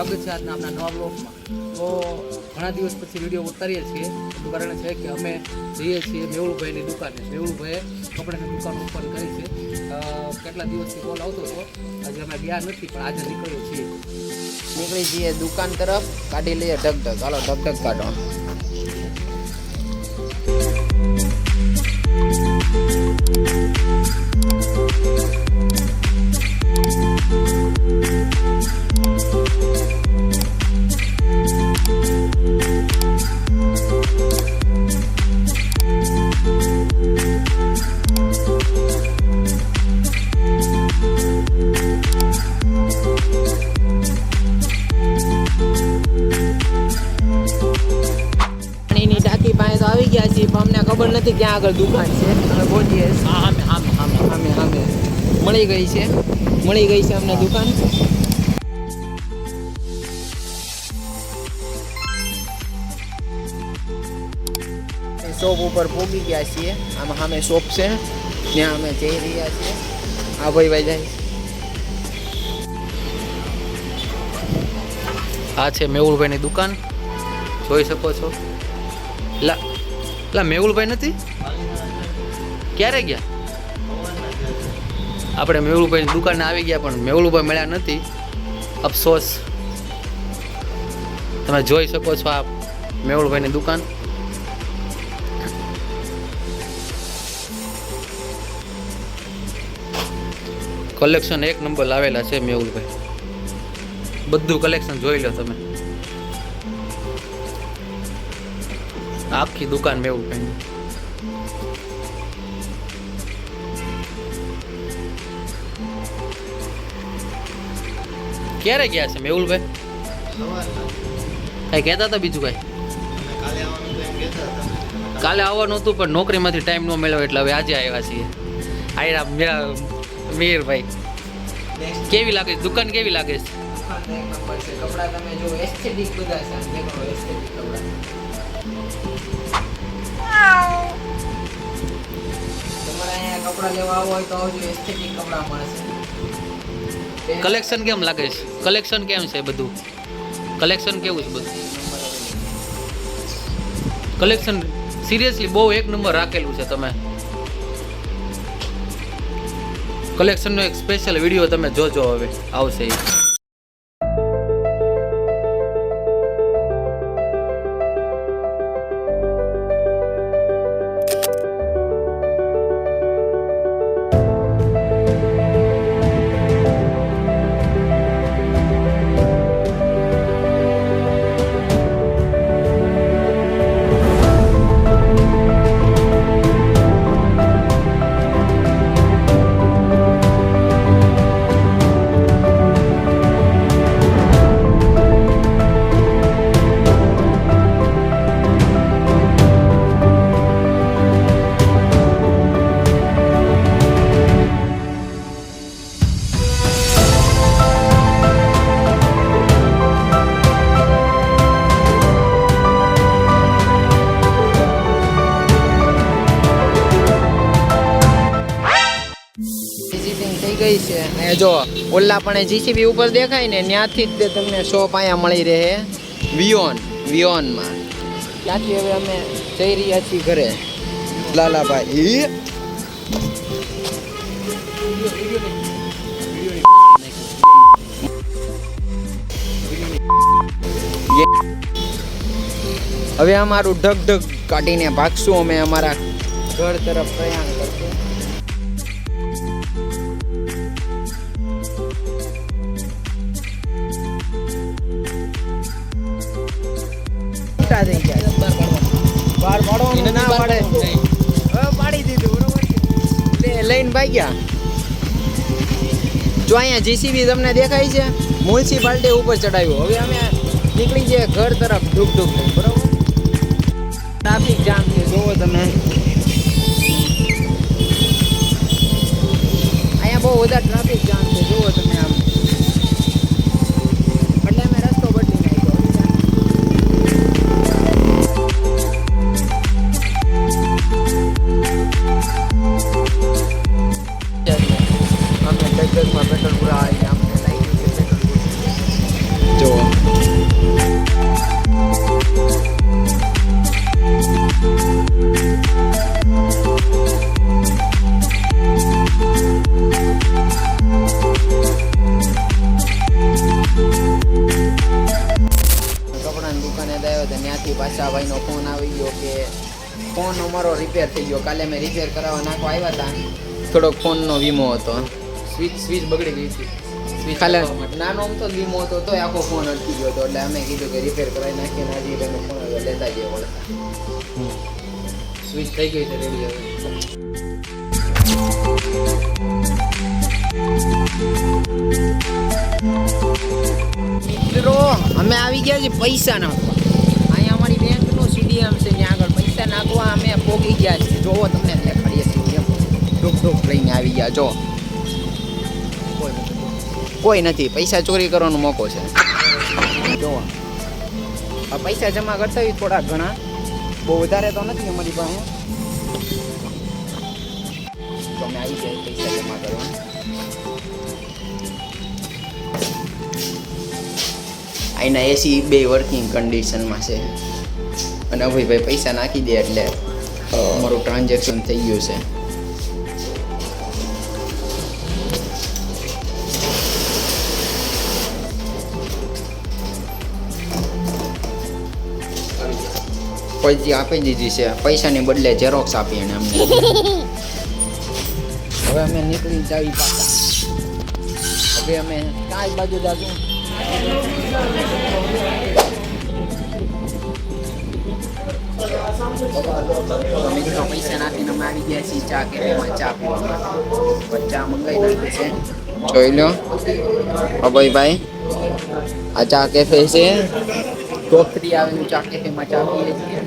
સ્વાગત છે આજના આપણા નવા બ્લોગમાં। તો ઘણા દિવસ પછી વિડીયો ઉતારીએ છીએ, એનું કારણ છે કે અમે જઈએ છીએ મેહુલભાઈની દુકાને। મેહુલભાઈએ કપડાની દુકાન ઓપન કરી છે। કેટલા દિવસથી કોલ આવતો હતો, આજે અમે ગયા નથી પણ આજે નીકળીએ છીએ। નીકળી જઈએ દુકાન તરફ, કાઢી લઈએ ઢગઢગ। હાલો ઢગઢગ કાઢો। આવી ગયા છીએ પણ અમને ખબર નથી ક્યાં આગળ દુકાન છે। અમે પહોંચીએ સામે મળી ગઈ છે અમને દુકાન। શોપ ઉપર પહોંચી ગયા છીએ। આમાં સામે શોપ છે, ત્યાં અમે જઈ રહ્યા છીએ। આ ભાઈ જાય। આ છે મેહુલભાઈની દુકાન, જોઈ શકો છો। લા મેહુલભાઈ નથી, ક્યારે ગયા? આપણે મેહુલભાઈની દુકાને આવી ગયા પણ મેહુલભાઈ મળ્યા નથી, અફસોસ। તમે જોઈ શકો છો આ મેહુલભાઈની દુકાન। કલેક્શન એક નંબર લાવેલા છે મેહુલભાઈ, બધું કલેક્શન જોઈ લો તમે। આખી દુકાન મેહુલભાઈની। ક્યારે ગયા છે મેહુલભાઈ? કઈ કહેતા હતા બીજું કઈ? કાલે આવવાનું હતું પણ નોકરીમાંથી ટાઈમ ન મળ્યો એટલે હવે આજે આવ્યા છીએ। આયરા મેરા મીરભાઈ, કેવી લાગે છે દુકાન? કેવી લાગે છે? કપડા તમે જો એસ્થેટિક બધા છે, દેખો એસ્થેટિક કપડા। તમારે અહીંયા કપડા લેવા આવો હોય તો આવજો, એસ્થેટિક કપડા મળશે। કલેક્શન કેમ લાગે છે? કલેક્શન કેમ છે બધું? કલેક્શન કેવું છે બધું? કલેક્શન સિરિયસલી બહુ એક નંબર રાખેલું છે તમે। કલેક્શનનો એક સ્પેશિયલ વિડીયો તમે જોજો, હવે આવશે એ। ગઈ છે અહીંયા જો ઓલા પણ જીસીબી ઉપર દેખાય ને, ત્યાંથી જ તમને શોપ અહીંયા મળી રહે વિયોનમાં। ત્યાંથી હવે અમે જઈ રહ્યા છીએ ઘરે। લાલાભાઈ હવે અમારું ઢગઢગ કાઢીને ભાગશું અમે અમારા ઘર તરફ પ્રયાણ કરશું। બાર પાડવાનું ના પાડે, હવે પાડી દીધું બરોબર, લઈને ભાગ્યા। જો અહીંયા જીસીબી તમને દેખાય છે, મ્યુનિસિપાલિટી ઉપર ચડાવ્યું। હવે અમે નીકળી જઈએ ઘર તરફ ઢુક બરોબર। ટ્રાફિક જામ છે, જોવો તમે અહીંયા બહુ વધારે ટ્રાફિક જામ છે, જોવો તમે આમ। એટલે અમે રસ્તો બદલી નાખ્યો। અમે 10-10 માં પેટ્રોલ પૂરા આવી ગયા, અમને લાગી ગયું છે પેટ્રોલ। જો ફોન અમારો રિપેર થઈ ગયો. કાલે અમે રિપેર કરાવવા નાખવા આવ્યા હતા. થોડોક ફોનનો વીમો હતો. સ્વિચ બગડી ગઈ હતી. સ્વિચ ખાલી લગાવવા માટે. નાનો આમ તો વીમો હતો તોય આખો ફોન અટકી ગયો હતો. એટલે અમે કીધું કે રિપેર કરાવી નાખીએ ને આજે એનો ફોન હવે લેતા જઈએ વળતા. સ્વિચ થઈ ગઈ છે રેડી હવે. મિત્રો અમે આવી ગયા છીએ પૈસા નાખવા. અહીંયા અમારી બેંકનું CDM છે, ત્યાં આગળ પૈસા નાખવા અમે પોગી ગયા છીએ. જોવો તમને દેખાડીએ છીએ. ડુક લઈને આવી ગયા. જો કોઈ નથી. પૈસા ચોરી કરવાનો મોકો છે. જો આ પૈસા જમા કરતા હોય થોડા ઘણા, બહુ વધારે તો નથી અમારી પાસે. તો અમે આવી ગયા પૈસા જમા કરવા. અહીંના એસી બે વર્કિંગ કન્ડિશનમાં છે. અને અભયભાઈ પૈસા નાખી દે એટલે અમારું ટ્રાન્ઝેક્શન થઈ ગયું છે. પછી આપી દીધી છે. પૈસાની બદલે ઝેરોક્સ આપી એને અમને. હવે અમે નીકળી જાવી પાછા. હવે અમે કાંઈ બાજુ જાશું. મિત્રો પૈસા નાખીને અમે આવી ગયા છીએ ચા કેફેમાં ચા પીવામાં. ચા મંગાવી નાખી છે. જોઈ લો અભયભાઈ, આ ચા કેફે છે. ટોપ 3 આવેલું ચા કેફેમાં ચા પીએ છીએ.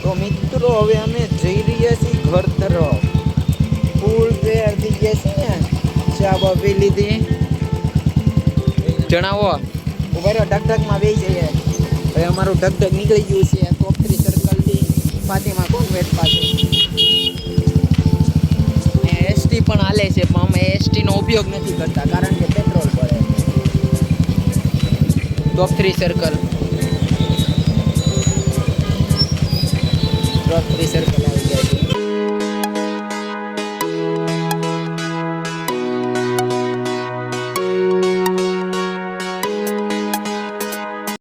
તો મિત્રો હવે અમે જઈ રહ્યા છીએ ઘર તરફ. ફૂલ તૈયાર થઈ ગયા છીએ. ચા બા પી લીધી. જણાવો ઉભા રહ્યો. ઢગઢગમાં બેસી જઈએ. હવે અમારું ઢગઢગ નીકળી ગયું છે ટોપ 3 સર્કલથી ફાતિમા કોન્વેન્ટ પાસે. એસટી પણ હાલે છે, પણ અમે એસટીનો ઉપયોગ નથી કરતા કારણ કે પેટ્રોલ પડે. ટોપ 3 સર્કલ, ટોપ 3 સર્કલ